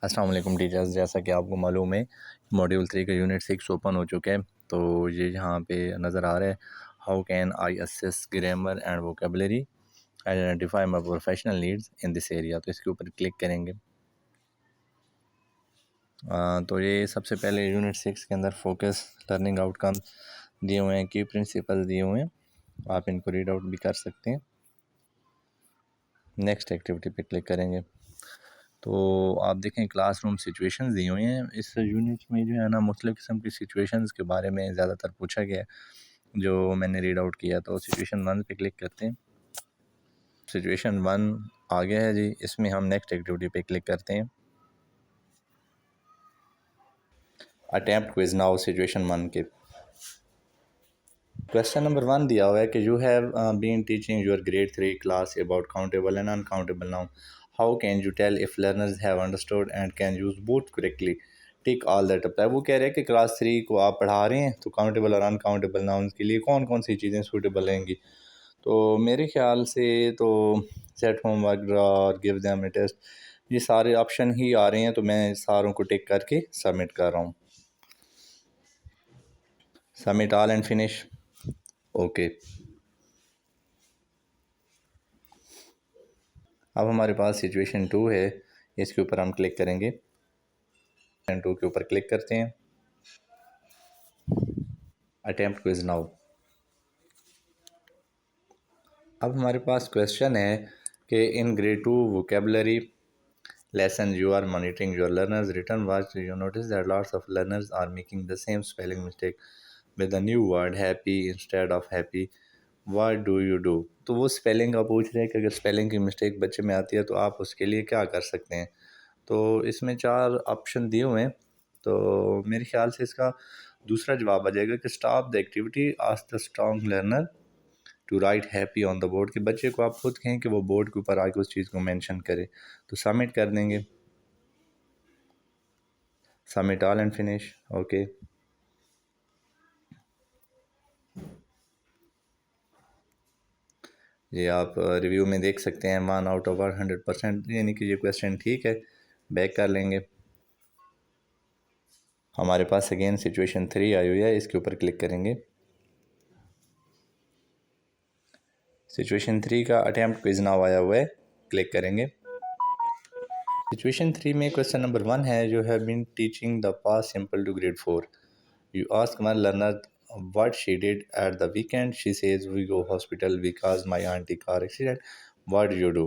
अस्सलाम वालेकुम टीचर्स, जैसा कि आपको मालूम है मॉड्यूल 3 का यूनिट 6 ओपन हो चुका है। तो ये यहाँ पे नज़र आ रहा है, how can I assess grammar and vocabulary, identify my professional needs in this area. तो इसके ऊपर क्लिक करेंगे। तो ये सबसे पहले यूनिट 6 के अंदर फोकस लर्निंग आउटकम दिए हुए हैं, की प्रिंसिपल दिए हुए हैं, आप इनको रीड आउट भी कर सकते हैं। नेक्स्ट एक्टिविटी पे क्लिक करेंगे तो आप देखें क्लासरूम सिचुएशंस दी हुई हैं। इस यूनिट में जो है ना मुख्तलिफ़ किस्म की सिचुएशंस के बारे में ज़्यादातर पूछा गया है, जो मैंने रीड आउट किया। तो सिचुएशन 1 पे क्लिक करते हैं। सिचुएशन 1 आ गया है जी। इसमें हम नेक्स्ट एक्टिविटी पे क्लिक करते हैं। अटैम्प्ट क्विज नाउ सिचुएशन 1 के क्वेश्चन नंबर 1 दिया हुआ है कि you have been teaching your grade 3 class about countable and uncountable noun. How can you tell if learners have understood and can use both correctly, tick all that apply. वो कह रहे हैं कि class 3 को आप पढ़ा रहे हैं, तो काउंटेबल और अनकाउंटेबल नाउन के लिए कौन कौन सी चीज़ें सूटेबल रहेंगी। तो मेरे ख्याल से तो सेट होमवर्क और गिव देम ए टेस्ट, ये सारे ऑप्शन ही आ रहे हैं, तो मैं सारों को टिक करके सबमिट कर रहा हूँ। Submit all and finish. Okay. अब हमारे पास सिचुएशन 2 है, इसके ऊपर हम क्लिक करेंगे। सिचुएशन 2 के ऊपर क्लिक करते हैं। Attempt quiz now. अब हमारे पास क्वेश्चन है कि in grade 2 vocabulary lesson you are monitoring your learners written words, you notice that lots of learners are making the same spelling mistake with the new word happy instead of happy. What do you do? तो वो spelling का पूछ रहे हैं कि अगर spelling की mistake बच्चे में आती है तो आप उसके लिए क्या कर सकते हैं। तो इसमें 4 ऑप्शन दिए हुए हैं, तो मेरे ख्याल से इसका दूसरा जवाब आ जाएगा कि stop the activity, ask the strong learner to write happy on the board. कि बच्चे को आप खुद कहें कि वो बोर्ड के ऊपर आके उस चीज़ को मेंशन करे। तो सबमिट कर देंगे। Submit all and finish. Okay. ये आप रिव्यू में देख सकते हैं 1 आउट ऑफ 100%, यानी कि ये क्वेश्चन ठीक है। बैक कर लेंगे। हमारे पास अगेन सिचुएशन 3 आई हुई है, इसके ऊपर क्लिक करेंगे। सिचुएशन 3 का अटेम्प्ट क्विज नाउ आया हुआ है, क्लिक करेंगे। सिचुएशन 3 में क्वेश्चन नंबर 1 है, you have been teaching the past simple to grade 4। You ask one learner what she did at the weekend. She says we go hospital because my auntie car accident. What do you do?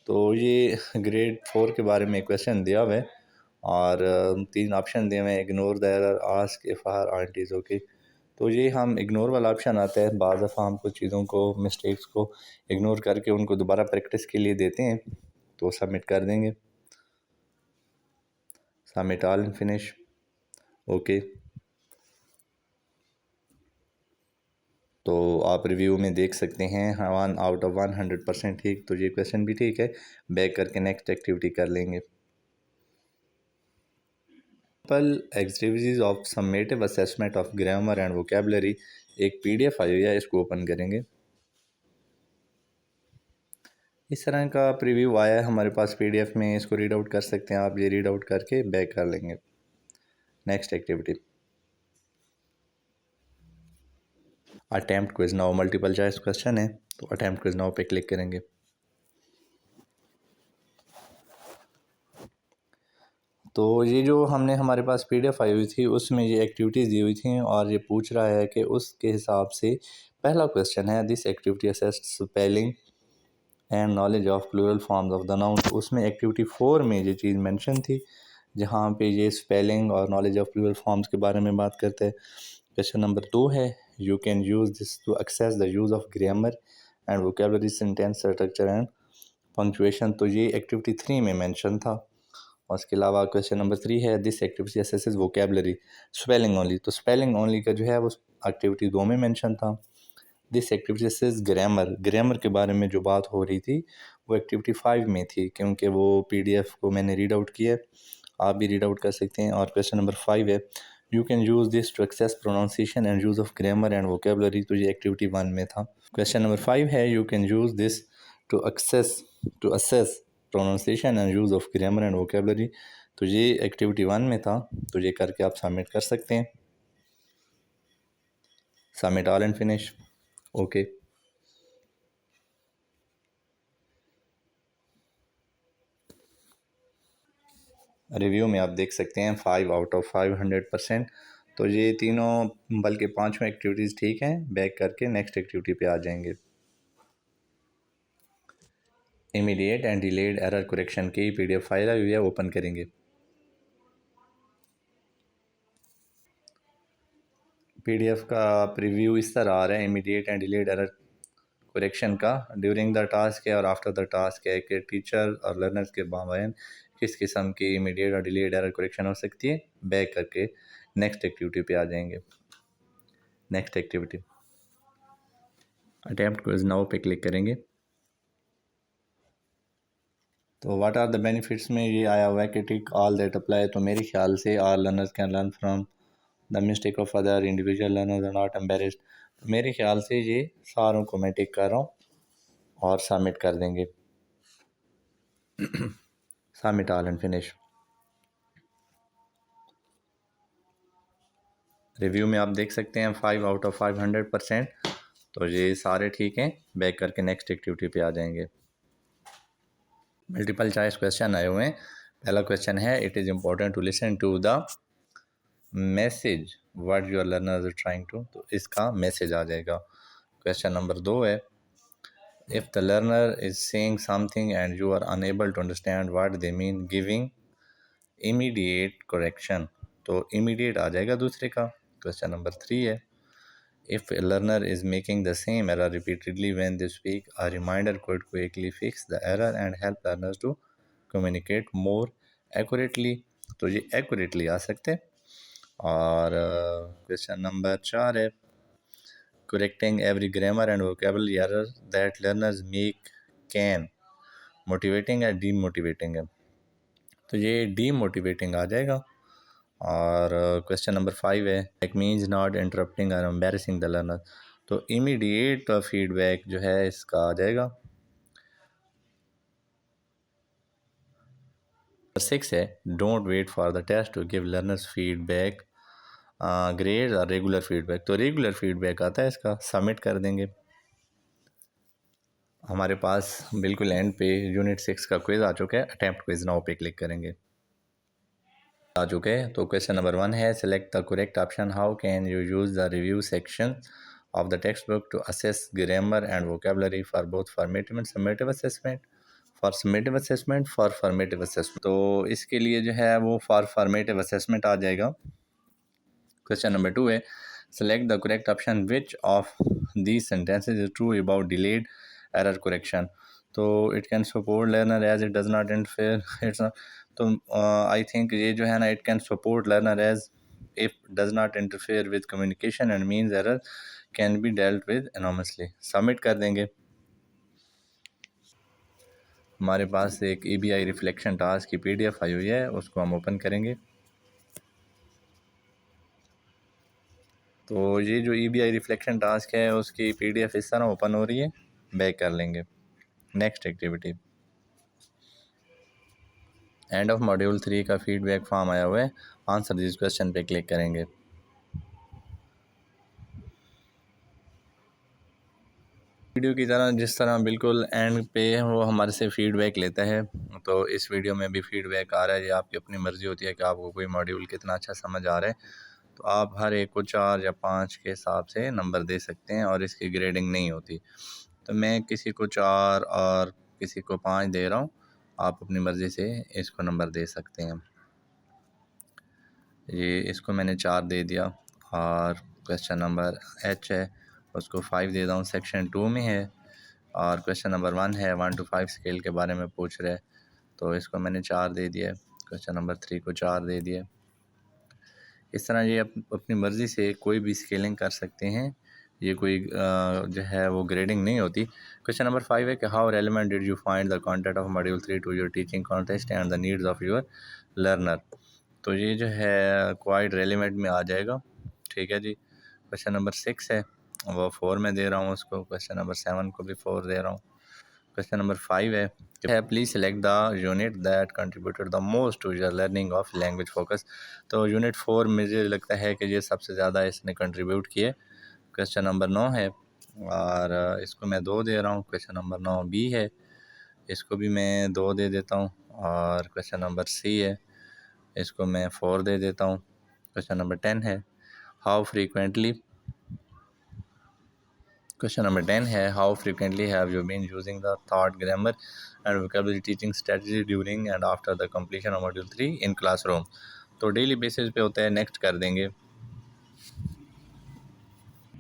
तो ये grade 4 के बारे में question दिया हुआ है और 3 option दिए हुए हैं, ignore the error, ask if her aunty is okay. तो ये हम इग्नोर वाला ऑप्शन आता है। बाज़ दफ़ा हम कुछ चीज़ों को, मिस्टेक्स को इग्नोर करके उनको दोबारा प्रैक्टिस के लिए देते हैं, तो सबमिट कर देंगे। Submit all and finish. Okay. तो आप रिव्यू में देख सकते हैं 1 आउट ऑफ 100% ठीक। तो ये क्वेश्चन भी ठीक है। बैक करके नेक्स्ट एक्टिविटी कर लेंगे। Activities of summative assessment of grammar and vocabulary, एक PDF आई हुई है, इसको ओपन करेंगे। इस तरह का प्रीव्यू आया है हमारे पास PDF में, इसको रीड आउट कर सकते हैं आप। ये रीड आउट करके बैक कर लेंगे। Next activity attempt quiz now, multiple choice question है, तो अटेम्प्ट क्विज नाउ पे क्लिक करेंगे। तो ये जो हमने हमारे पास PDF आई हुई थी, उसमें ये एक्टिविटीज़ दी हुई थी और ये पूछ रहा है कि उसके हिसाब से पहला क्वेश्चन है, this activity assess spelling and knowledge of plural forms of the noun. तो उसमें एक्टिविटी 4 में ये चीज़ मेंशन थी, जहाँ पे ये स्पेलिंग और नॉलेज ऑफ प्लूरल फॉर्म्स के बारे में बात करते हैं। क्वेश्चन नंबर 2 है, you can use this to access the use of grammar and vocabulary, sentence structure and punctuation. तो ये एक्टिविटी 3 में मेंशन था। और उसके अलावा क्वेश्चन नंबर 3 है, this activity assesses vocabulary spelling only. तो स्पेलिंग ओनली का जो है वो एक्टिविटी 2 में मेंशन था। This activity assess grammar, grammar के बारे में जो बात हो रही थी वो एक्टिविटी 5 में थी, क्योंकि वो PDF को मैंने रीड आउट किया है, आप भी रीड आउट कर सकते हैं। और क्वेश्चन नंबर 5 है, you can use this to access pronunciation and use of grammar and vocabulary. तो ये एक्टिविटी 1 में था। क्वेश्चन नंबर 5 है, you can use this to assess pronunciation and use of grammar and vocabulary. तो ये activity 1 में था, तो ये करके आप सबमिट कर सकते हैं। Submit all and finish. Okay. Review में आप देख सकते हैं 5 आउट ऑफ 5 100%। तो ये तीनों बल्कि पांचों एक्टिविटीज़ ठीक हैं। बैक करके नेक्स्ट एक्टिविटी पे आ जाएंगे। Immediate and delayed error correction की PDF फाइल आई हुई है, ओपन करेंगे। PDF का प्रीव्यू इस तरह आ रहा है। Immediate and delayed error correction का ड्यूरिंग द टास्क है और आफ्टर द टास्क है कि टीचर और लर्नर्स के माबैन किस किस्म की इमीडिएट और डिलेड एरर करेक्शन हो सकती है। बैक करके नेक्स्ट एक्टिविटी पे आ जाएंगे। Next activity attempt quiz now पे क्लिक करेंगे। तो व्हाट आर द बेनिफिट्स में ये आया हुआ है कि टिक ऑल दैट अप्लाई। तो मेरे ख्याल से all learners can learn from the mistake of other individual learners are not embarrassed. तो मेरे ख्याल से ये सारों को मैं टिक कर रहा हूँ और सबमिट कर देंगे। Submit all and finish. Review में आप देख सकते हैं 5 आउट ऑफ 5 100%। तो ये सारे ठीक हैं। बैक करके नेक्स्ट एक्टिविटी पे आ जाएंगे। मल्टीपल चॉइस क्वेश्चन आए हुए हैं। पहला क्वेश्चन है it is important to listen to the message what your learners are trying to. तो इसका मैसेज आ जाएगा। क्वेश्चन नंबर 2 है if the learner is saying something and you are unable to understand what they mean giving immediate correction. तो immediate आ जाएगा दूसरे का। क्वेश्चन नंबर 3 है if a learner is making the same error repeatedly when they speak, a reminder could quickly fix the error and help learners to communicate more accurately। तो ये accurately आ सकते हैं। और क्वेश्चन नंबर 4 है correcting every grammar and vocabulary error that learners make can motivating या demotivating है। तो ये demotivating आ जाएगा। और क्वेश्चन नंबर 5 है इट मीन्स नॉट इंटरप्टिंग और एम्बेरसिंग द लर्नर। तो इमीडिएट फीडबैक जो है इसका आ जाएगा। 6 है don't wait for the test to give learners feedback grade और रेगुलर फीडबैक। तो रेगुलर फीडबैक आता है इसका। सबमिट कर देंगे। हमारे पास बिल्कुल एंड पे यूनिट 6 का क्विज़ आ चुका है। अटेम्प्ट क्विज़ नाउ पे क्लिक करेंगे। आ चुके हैं। तो क्वेश्चन नंबर 1 है select the correct option how can you use the review section of the textbook to assess grammar and vocabulary for both formative and summative assessment। for summative assessment for formative assessment। तो इसके लिए जो है वो for formative assessment आ जाएगा। Question number 2 है select the correct option which of these sentences is true about delayed error correction। तो it can support learner as it does not interfere it's not। तो आई थिंक ये जो है ना it can support learner as if does not interfere with communication and means error can be dealt with anonymously। Submit कर देंगे। हमारे पास एक EBI reflection task की PDF आई हुई है, उसको हम ओपन करेंगे। तो ये जो EBI रिफ्लेक्शन टास्क है उसकी PDF इस तरह ओपन हो रही है। बैक कर लेंगे। Next activity end of module 3 का फीडबैक फॉर्म आया हुआ है। आंसर दिस क्वेश्चन पे क्लिक करेंगे। वीडियो की तरह जिस तरह बिल्कुल एंड पे वो हमारे से फ़ीडबैक लेता है, तो इस वीडियो में भी फ़ीडबैक आ रहा है। ये आपकी अपनी मर्ज़ी होती है कि आपको कोई मॉड्यूल कितना अच्छा समझ आ रहा है। तो आप हर एक को 4 या 5 के हिसाब से नंबर दे सकते हैं और इसकी ग्रेडिंग नहीं होती। तो मैं किसी को 4 और किसी को 5 दे रहा हूँ। आप अपनी मर्ज़ी से इसको नंबर दे सकते हैं। ये इसको मैंने 4 दे दिया। और क्वेश्चन नंबर H है उसको 5 दे रहा हूँ। सेक्शन 2 में है और क्वेश्चन नंबर 1 है 1 to 5 स्केल के बारे में पूछ रहे हैं, तो इसको मैंने 4 दे दिया है। क्वेश्चन नंबर 3 को 4 दे दिया। इस तरह ये अपनी मर्ज़ी से कोई भी स्केलिंग कर सकते हैं। ये कोई जो है वो ग्रेडिंग नहीं होती। क्वेश्चन नंबर 5 है कि how relevant did you find the content of module 3 to your teaching context and the needs of your learner. तो ये जो है क्वाइट रेलिवेंट में आ जाएगा। ठीक है जी। क्वेश्चन नंबर 6 है वो 4 में दे रहा हूँ उसको। क्वेश्चन नंबर 7 को भी 4 दे रहा हूँ। क्वेश्चन नंबर 5 है है please select the unit that contributed the most to your learning of language focus. तो यूनिट 4 मुझे लगता है कि ये सबसे ज़्यादा इसने कंट्रीब्यूट किए। क्वेश्चन नंबर 9 है और इसको मैं 2 दे रहा हूँ। क्वेश्चन नंबर 9 बी है, इसको भी मैं 2 दे देता हूँ। और क्वेश्चन नंबर सी है, इसको मैं 4 दे देता हूँ। क्वेश्चन नंबर 10 है हाउ फ्रीक्वेंटली Question number 10 है how frequently have you been using the thought grammar and vocabulary teaching strategy during and after the completion of module 3 in classroom। तो daily basis पे होता है, नेक्स्ट कर देंगे।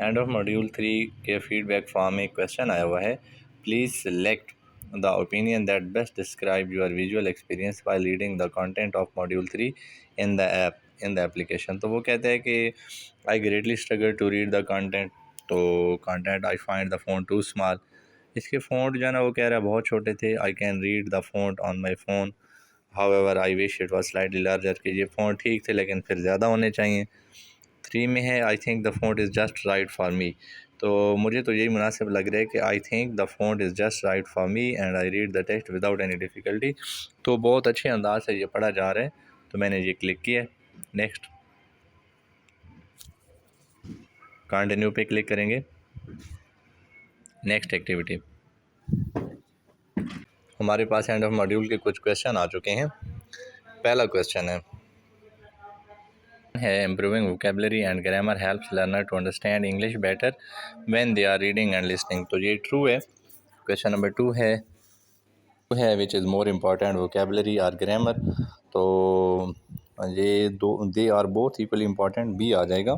End of module 3 के feedback form में question आया हुआ है, please select the opinion that best describe your visual experience by reading the content of module 3 in the app in the application. तो वो कहते हैं कि I greatly struggle to read the content. तो content I find the font too small, इसके font जो है ना वो कह रहा है बहुत छोटे थे। I can read the font on my phone however I wish it was slightly larger, कि ये फ़ॉन्ट ठीक थे लेकिन फिर ज़्यादा होने चाहिए। 3 में है I think the font is just right for me. तो मुझे तो यही मुनासिब लग रहा है कि I think the font is just right for me and I read the text without any difficulty. तो बहुत अच्छे अंदाज से ये पढ़ा जा रहा है, तो मैंने ये क्लिक किया। नेक्स्ट कंटिन्यू पे क्लिक करेंगे। नेक्स्ट एक्टिविटी, हमारे पास एंड ऑफ मॉड्यूल के कुछ क्वेश्चन आ चुके हैं। पहला क्वेश्चन है improving vocabulary and grammar helps learner to understand English better when they are reading and listening. तो ये ट्रू है। क्वेश्चन नंबर 2 है which is more important vocabulary और ग्रामर। तो ये they are both equally important, B आ जाएगा।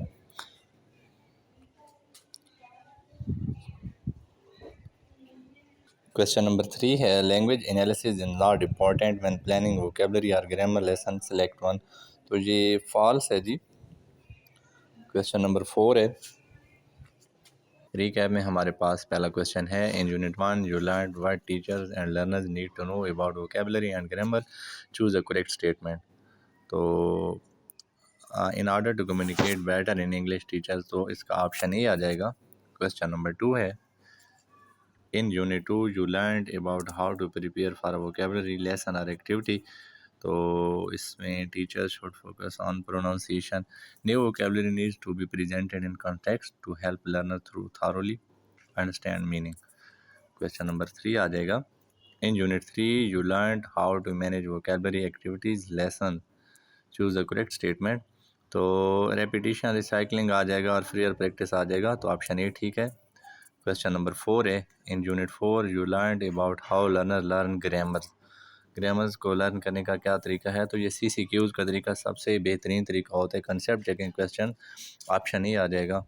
Question number 3 है language analysis is not important when planning vocabulary और ग्रामर लेसन, सेलेक्ट वन। तो ये फॉल्स है जी। क्वेश्चन नंबर 4 है, रिकैप में हमारे पास पहला क्वेश्चन है in unit 1 you learn what teachers and learners need to know about vocabulary and grammar, choose a correct statement. तो in order to communicate better in English teachers, तो इसका option A आ जाएगा। Question number 2 है in unit 2 you learn about how to prepare for a vocabulary lesson और activity. तो इसमें teachers should focus on pronunciation, new vocabulary needs to be presented in context to help learner through thoroughly understand meaning. Question number 3 आ जाएगा in unit 3 you learn how to manage vocabulary activities lesson, choose the correct statement. तो repetition recycling आ जाएगा और freer practice आ जाएगा, तो option A ठीक है। क्वेश्चन नंबर 4 है in unit 4 you learn about how learner learn grammars को लर्न करने का क्या तरीका है। तो ये CCQs का तरीका सबसे बेहतरीन तरीका होता है। Concept checking question, option A आ जाएगा।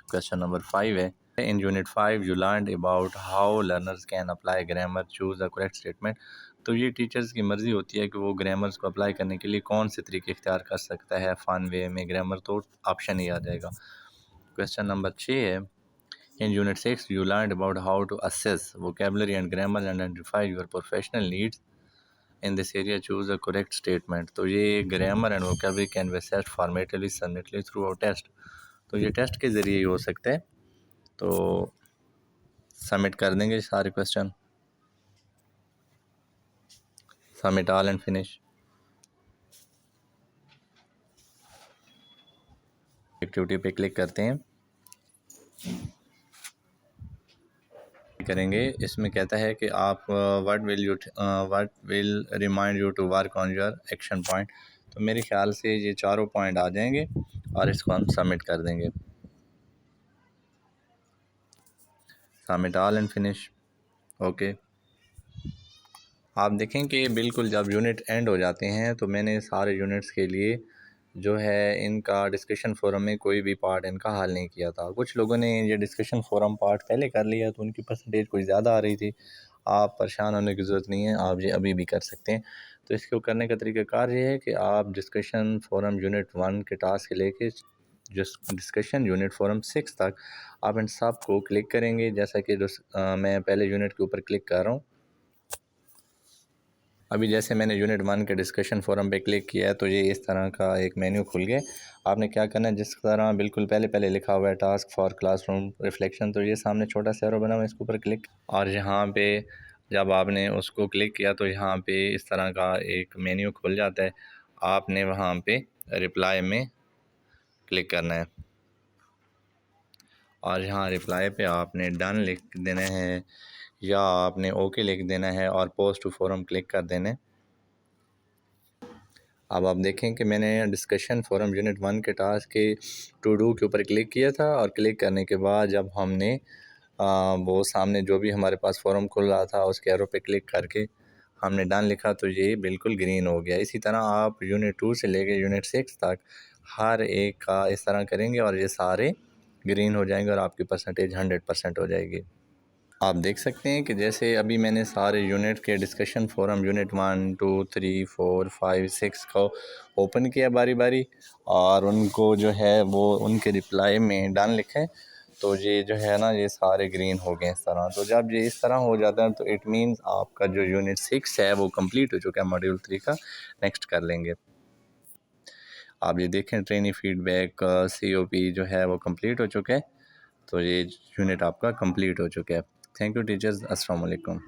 क्वेश्चन नंबर 5 है in unit 5 you learn about how learners can apply grammar, choose the correct statement. तो ये टीचर्स की मर्ज़ी होती है कि वो ग्रामर्स को अप्लाई करने के लिए कौन से तरीके इख्तियार कर सकता है फ़न वे में ग्रामर, तो ऑप्शन ए आ जाएगा। क्वेश्चन नंबर 6 है in unit 6 you learned about how to assess vocabulary and grammar and identify your professional needs in this area, choose a correct statement। तो ये grammar and vocabulary can be assessed formatively submitly through a test। तो ये test के ज़रिए ही हो सकता है। तो सबमिट कर देंगे सारे question, submit all and finish. Activity पे क्लिक करते हैं, करेंगे। इसमें कहता है कि आप what will remind you to work on your action point. तो मेरे ख्याल से ये चारों पॉइंट आ जाएंगे और इसको हम सबमिट कर देंगे। Submit all and finish, okay. आप देखें कि बिल्कुल जब यूनिट एंड हो जाते हैं तो मैंने सारे यूनिट्स के लिए जो है इनका डिस्कशन फोरम में कोई भी पार्ट इनका हल नहीं किया था। कुछ लोगों ने ये डिस्कशन फोरम पार्ट पहले कर लिया तो उनकी परसेंटेज कुछ ज़्यादा आ रही थी। आप परेशान होने की ज़रूरत नहीं है, आप ये अभी भी कर सकते हैं। तो इसको करने का तरीक़ाकार ये है कि आप डिस्कशन फोरम यूनिट 1 के टास्क से लेके जिस डिस्कशन यूनिट फोरम 6 तक आप इन सब को क्लिक करेंगे। जैसा कि मैं पहले यूनिट के ऊपर क्लिक कर रहा हूँ। अभी जैसे मैंने यूनिट 1 के डिस्कशन फोरम पे क्लिक किया है तो ये इस तरह का एक मेन्यू खुल गया। आपने क्या करना है, जिस तरह बिल्कुल पहले लिखा हुआ है टास्क फॉर क्लासरूम रिफ्लेक्शन, तो ये सामने छोटा सा एरो बना हुआ है, इसके ऊपर क्लिक और यहाँ पे जब आपने उसको क्लिक किया तो यहाँ पे इस तरह का एक मेन्यू खुल जाता है। आपने वहाँ पे रिप्लाई में क्लिक करना है और यहाँ रिप्लाई पे आपने डन लिख देना है या आपने ओके लिख देना है और पोस्ट टू फोरम क्लिक कर देना है। अब आप देखें कि मैंने डिस्कशन फोरम यूनिट 1 के टास्क के टू डू के ऊपर क्लिक किया था और क्लिक करने के बाद जब हमने वो सामने जो भी हमारे पास फोरम खुल रहा था उसके एरो पे क्लिक करके हमने डन लिखा तो ये बिल्कुल ग्रीन हो गया। इसी तरह आप यूनिट 2 से लेके यूनिट 6 तक हर एक का इस तरह करेंगे और ये सारे ग्रीन हो जाएंगे और आपकी परसेंटेज 100% हो जाएगी। आप देख सकते हैं कि जैसे अभी मैंने सारे यूनिट के डिस्कशन फोरम यूनिट 1 2 3 4 5 6 को ओपन किया बारी बारी और उनको जो है वो उनके रिप्लाई में डन लिखे तो ये जो है ना ये सारे ग्रीन हो गए इस तरह। तो जब ये इस तरह हो जाता है तो इट मीन्स आपका जो यूनिट 6 है वो कंप्लीट हो चुका है, मॉड्यूल 3 का नेक्स्ट कर लेंगे। आप ये देखें ट्रेनी फीडबैक COP जो है वो कंप्लीट हो चुका है, तो ये यूनिट आपका कंप्लीट हो चुका है। थैंक यू टीचर्स, अस्सलाम वालेकुम।